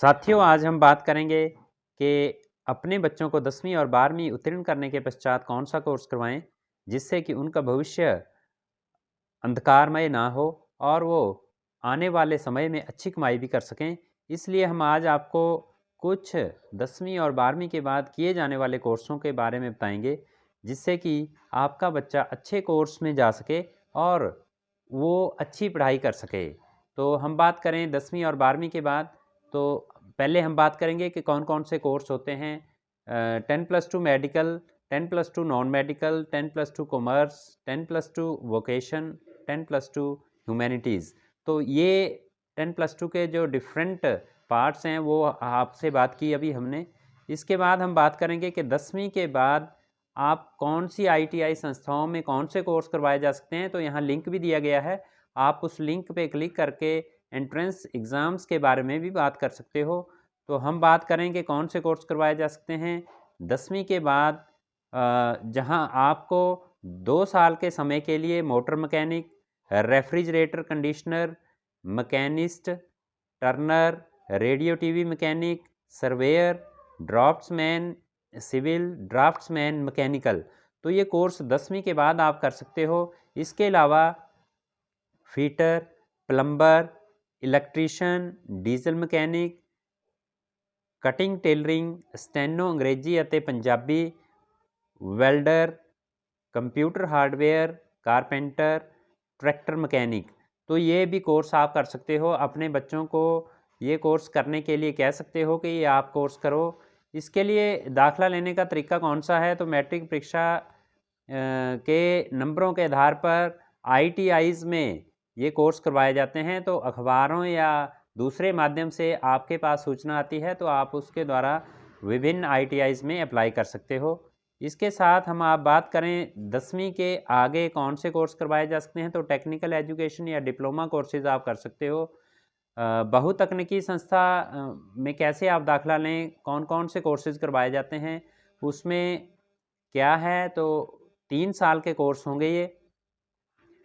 साथियों, आज हम बात करेंगे कि अपने बच्चों को 10वीं और 12वीं उत्तीर्ण करने के पश्चात कौन सा कोर्स करवाएं जिससे कि उनका भविष्य अंधकारमय ना हो और वो आने वाले समय में अच्छी कमाई भी कर सकें। इसलिए हम आज आपको कुछ 10वीं और 12वीं के बाद किए जाने वाले कोर्सों के बारे में बताएंगे जिससे कि आपका बच्चा अच्छे कोर्स में जा सके और वो अच्छी पढ़ाई कर सके। तो हम बात करें 10वीं और 12वीं के बाद, तो पहले हम बात करेंगे कि कौन कौन से कोर्स होते हैं। 10+2 medical, 10+2 non medical, 10+2 commerce, 10+2 vocation, 10+2 humanities. तो ये 10+2 के जो डिफरेंट पार्ट्स हैं वो आपसे बात की अभी हमने। इसके बाद हम बात करेंगे कि 10वीं के बाद आप कौन सी आईटीआई संस्थाओं में कौन से कोर्स करवाए जा सकते हैं। तो यहाँ लिंक भी दिया गया है, आप उस लिंक पे क्लिक करके एंट्रेंस एग्ज़ाम्स के बारे में भी बात कर सकते हो। तो हम बात करेंगे कौन से कोर्स करवाए जा सकते हैं 10वीं के बाद, जहां आपको 2 साल के समय के लिए motor mechanic, refrigerator conditioner, machinist, turner, radio TV mechanic, surveyor, draughtsman civil, draughtsman mechanical, तो ये कोर्स 10वीं के बाद आप कर सकते हो। इसके अलावा fitter, plumber, electrician, diesel mechanic, cutting tailoring, steno अंग्रेजी ਅਤੇ Punjabi, welder, computer hardware, carpenter, tractor mechanic, तो ये भी कोर्स आप कर सकते हो। अपने बच्चों को ये कोर्स करने के लिए कह सकते हो कि ये आप कोर्स करो। इसके लिए दाखला लेने का तरीका कौन सा है, तो मैट्रिक परीक्षा के नंबरों के आधार पर आईटीआईज़ में ये कोर्स करवाए जाते हैं। तो अखबारों या दूसरे माध्यम से आपके पास सूचना आती है तो आप उसके द्वारा विभिन्न आईटीआईज़ में अप्लाई कर सकते हो। इसके साथ हम आप बात करें 10वीं के आगे कौन से कोर्स करवाए जा सकते हैं, तो टेक्निकल एजुकेशन या डिप्लोमा कोर्सेज आप कर सकते हो। बहुतकनीकी संस्था में कैसे आप दाखला लें, कौन कौन से कोर्सेज करवाए जाते हैं, उसमें क्या है, तो 3 साल के कोर्स होंगे ये।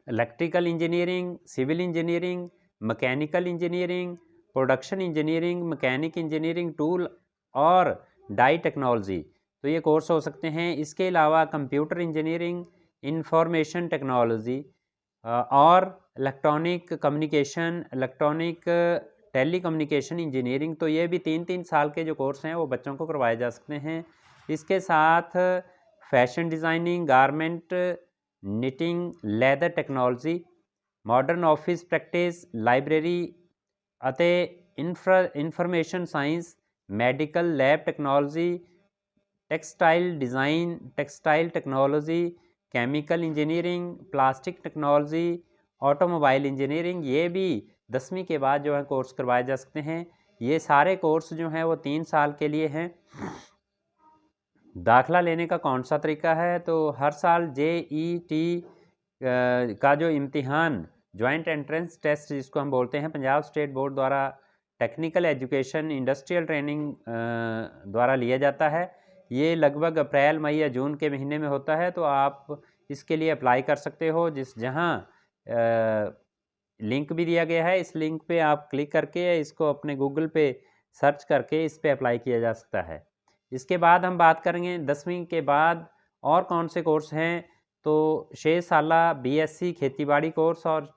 Electrical engineering, civil engineering, mechanical engineering, production engineering, mechanic engineering, tool और डाई टेक्नोलॉजी, तो ये कोर्स हो सकते हैं। इसके अलावा कंप्यूटर इंजीनियरिंग, इंफॉर्मेशन टेक्नोलॉजी और electronic communication, electronic telecommunication engineering, तो ये भी 3-3 साल के जो कोर्स हैं वो बच्चों को करवाए जा सकते हैं। इसके साथ fashion designing, garment, knitting, leather technology, modern office practice, library ਅਤੇ information science, medical lab technology, textile design, textile technology, chemical engineering, plastic technology, automobile engineering, ये भी 10वीं के बाद जो है कोर्स करवाए जा सकते हैं। ये सारे कोर्स जो हैं वो 3 साल के लिए हैं। दाखला लेने का कौन सा तरीका है, तो हर साल JET का जो इम्तिहान, जॉइंट एंट्रेंस टेस्ट जिसको हम बोलते हैं, पंजाब स्टेट बोर्ड द्वारा टेक्निकल एजुकेशन इंडस्ट्रियल ट्रेनिंग द्वारा लिया जाता है। ये लगभग अप्रैल, मई या जून के महीने में होता है। तो आप इसके लिए अप्लाई कर सकते हो, जहाँ लिंक भी दिया गया है। इस लिंक पे आप क्लिक करके इसको अपने गूगल पे सर्च करके इस पे अप्लाई किया जा सकता है। इसके बाद हम बात करेंगे 10वीं के बाद और कौन से कोर्स हैं, तो 6 साला BSc खेतीबाड़ी कोर्स और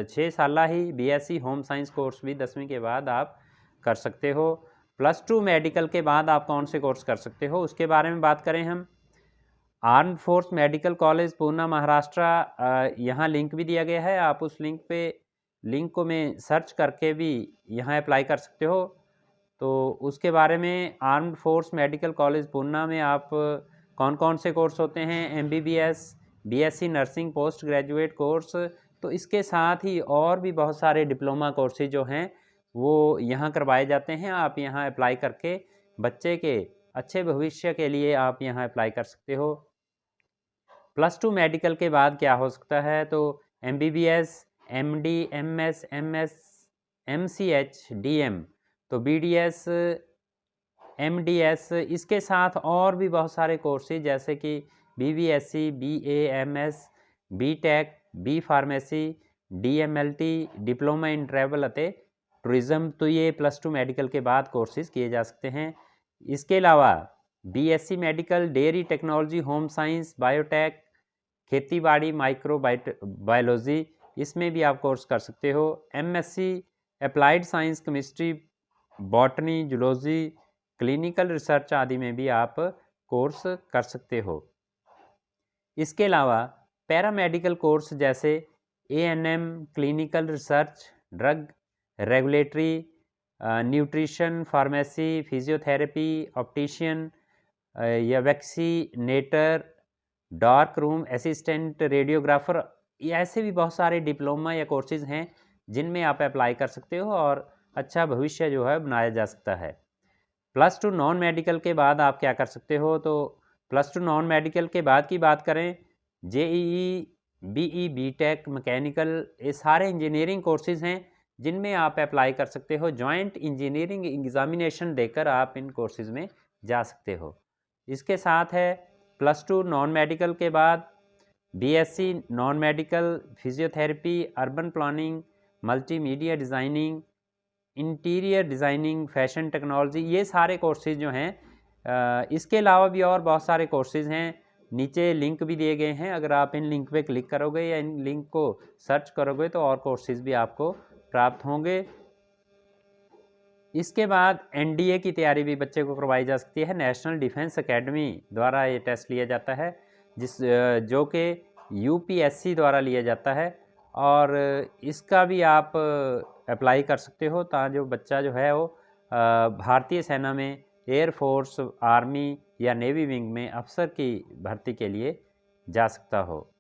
6 साला ही BSc होम साइंस कोर्स भी 10वीं के बाद आप कर सकते हो। +2 मेडिकल के बाद आप कौन से कोर्स कर सकते हो, उसके बारे में बात करें हम। Arm force medical college Poona Maharashtra, यहाँ लिंक भी दिया गया है, आप उस लिंक को में सर्च करके भी यहाँ अप्लाई कर सकते हो। तो उसके बारे में armed force medical college Poona में आप कौन कौन से कोर्स होते हैं, MBBS, BSc nursing post graduate course, तो इसके साथ ही और भी बहुत सारे डिप्लोमा कोर्सेज जो हैं वो यहाँ करवाए जाते हैं। आप यहाँ अप्लाई करके बच्चे के अच्छे भविष्य के लिए आप यहाँ अप्लाई कर सकते हो। +2 मेडिकल के बाद क्या हो सकता है, तो MBBS, MD, MS, MS, MCH, DM, तो BDS, MDS, इसके साथ और भी बहुत सारे कोर्सेज जैसे कि BVSC, BAMS, BTech, B pharmacy, DMLT, diploma in travel ਅਤੇ टूरिज़्म, तो ये +2 मेडिकल के बाद कोर्सेज़ किए जा सकते हैं। इसके अलावा BSc medical, dairy technology, home science, biotech, खेती बाड़ी, बायोलॉजी, इसमें भी आप कोर्स कर सकते हो। MSc applied science, chemistry, botany, zoology, clinical research आदि में भी आप कोर्स कर सकते हो। इसके अलावा पैरामेडिकल कोर्स जैसे ANM, clinical research, drug regulatory, nutrition, pharmacy, physiotherapy, optician या vaccinator, dark room assistant, radiographer, ये ऐसे भी बहुत सारे डिप्लोमा या कोर्सेज़ हैं जिनमें आप अप्लाई कर सकते हो और अच्छा भविष्य जो है बनाया जा सकता है। +2 नॉन मेडिकल के बाद आप क्या कर सकते हो, तो +2 नॉन मेडिकल के बाद की बात करें, जेईई, बीई, बीटेक, मैकेनिकल, ये सारे इंजीनियरिंग कोर्सेज़ हैं जिनमें आप अप्लाई कर सकते हो। जॉइंट इंजीनियरिंग एग्जामिनेशन देकर आप इन कोर्सेज़ में जा सकते हो। इसके साथ है +2 नॉन मेडिकल के बाद BSc non medical, physiotherapy, urban planning, multimedia designing, interior designing, fashion technology, ये सारे कोर्सेज़ जो हैं। इसके अलावा भी और बहुत सारे कोर्सेज़ हैं, नीचे लिंक भी दिए गए हैं। अगर आप इन लिंक पे क्लिक करोगे या इन लिंक को सर्च करोगे तो और कोर्सेज़ भी आपको प्राप्त होंगे। इसके बाद एनडीए की तैयारी भी बच्चे को करवाई जा सकती है। नेशनल डिफेंस एकेडमी द्वारा ये टेस्ट लिया जाता है, जो कि यूपीएससी द्वारा लिया जाता है, और इसका भी आप अप्लाई कर सकते हो ताकि जो बच्चा जो है वो भारतीय सेना में, एयरफोर्स, आर्मी या नेवी विंग में अफसर की भर्ती के लिए जा सकता हो।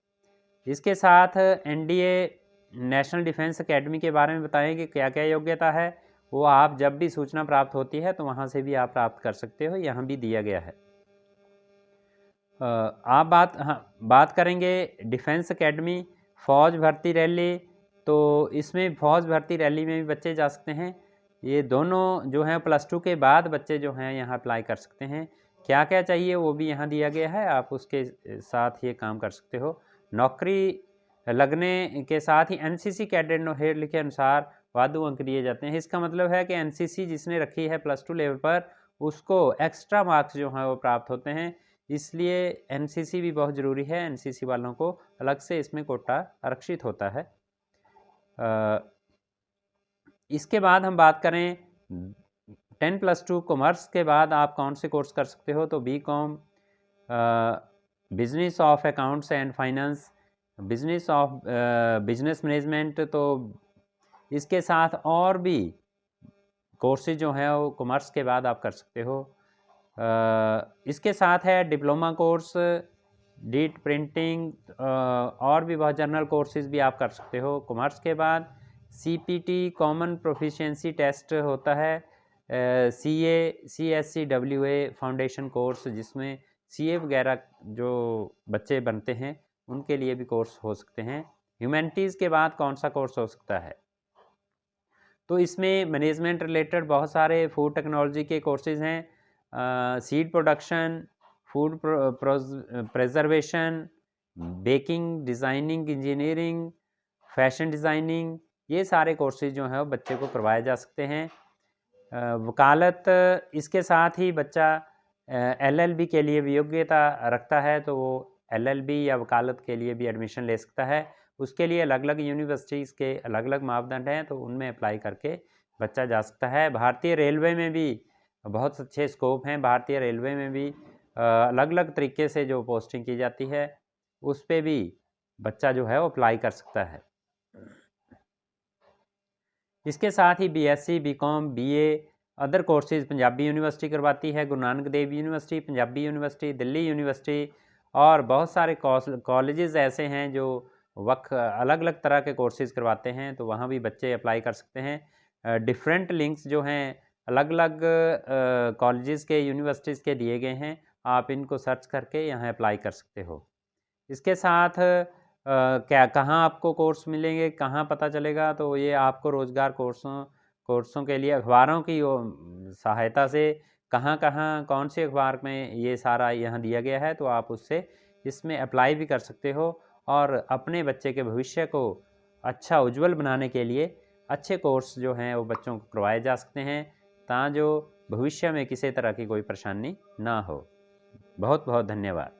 इसके साथ एनडीए नेशनल डिफेंस एकेडमी के बारे में बताएं कि क्या क्या योग्यता है, वो आप जब भी सूचना प्राप्त होती है तो वहाँ से भी आप प्राप्त कर सकते हो, यहाँ भी दिया गया है। आप बात करेंगे डिफेंस एकेडमी फ़ौज भर्ती रैली, तो इसमें फ़ौज भर्ती रैली में भी बच्चे जा सकते हैं। ये दोनों जो हैं +2 के बाद बच्चे जो हैं यहाँ अप्लाई कर सकते हैं। क्या क्या चाहिए वो भी यहाँ दिया गया है, आप उसके साथ ये काम कर सकते हो। नौकरी लगने के साथ ही एनसीसी कैडेट नोहेड के अनुसार वाधु अंक दिए जाते हैं। इसका मतलब है कि एनसीसी जिसने रखी है +2 लेवल पर, उसको एक्स्ट्रा मार्क्स जो हैं वो प्राप्त होते हैं, इसलिए एनसीसी भी बहुत ज़रूरी है। एनसीसी वालों को अलग से इसमें कोटा आरक्षित होता है। इसके बाद हम बात करें 10+2 कॉमर्स के बाद आप कौन से कोर्स कर सकते हो, तो BCom, business of accounts and finance, business of business management, तो इसके साथ और भी कोर्सेज जो हैं वो कॉमर्स के बाद आप कर सकते हो। इसके साथ है डिप्लोमा कोर्स, डीट प्रिंटिंग, और भी बहुत जनरल कोर्सेज भी आप कर सकते हो। कॉमर्स के बाद सीपीटी कॉमन प्रोफिशिएंसी टेस्ट होता है, CSCWA फाउंडेशन कोर्स, जिसमें CA वगैरह जो बच्चे बनते हैं उनके लिए भी कोर्स हो सकते हैं। ह्यूमैनिटीज़ के बाद कौन सा कोर्स हो सकता है, तो इसमें मैनेजमेंट रिलेटेड बहुत सारे फूड टेक्नोलॉजी के कोर्सेज़ हैं, seed production, food preservation, baking, designing, engineering, fashion designing, ये सारे कोर्सेज जो हैं वो बच्चे को करवाए जा सकते हैं। वकालत, इसके साथ ही बच्चा LLB के लिए भी योग्यता रखता है तो वो LLB या वकालत के लिए भी एडमिशन ले सकता है। उसके लिए अलग अलग यूनिवर्सिटीज़ के अलग अलग मापदंड हैं, तो उनमें अप्लाई करके बच्चा जा सकता है। भारतीय रेलवे में भी बहुत अच्छे स्कोप हैं। भारतीय रेलवे में भी अलग अलग तरीके से जो पोस्टिंग की जाती है उस पर भी बच्चा जो है वो अप्लाई कर सकता है। इसके साथ ही BSc, BCom, BA, other courses Punjabi university करवाती है, Guru Nanak Dev university, Punjabi university, Delhi university, और बहुत सारे कॉलेजेस ऐसे हैं जो अलग अलग तरह के कोर्सेज करवाते हैं, तो वहाँ भी बच्चे अप्लाई कर सकते हैं। डिफरेंट लिंक्स जो हैं अलग अलग कॉलेजेस के, यूनिवर्सिटीज़ के दिए गए हैं, आप इनको सर्च करके यहाँ अप्लाई कर सकते हो। इसके साथ कहाँ आपको कोर्स मिलेंगे, कहाँ पता चलेगा, तो ये आपको रोज़गार कोर्सों के लिए अखबारों की सहायता से कहाँ कौन से अखबार में ये सारा यहाँ दिया गया है, तो आप उससे इसमें अप्लाई भी कर सकते हो और अपने बच्चे के भविष्य को अच्छा उज्जवल बनाने के लिए अच्छे कोर्स जो हैं वो बच्चों को करवाए जा सकते हैं, ताकि जो भविष्य में किसी तरह की कोई परेशानी ना हो। बहुत बहुत धन्यवाद।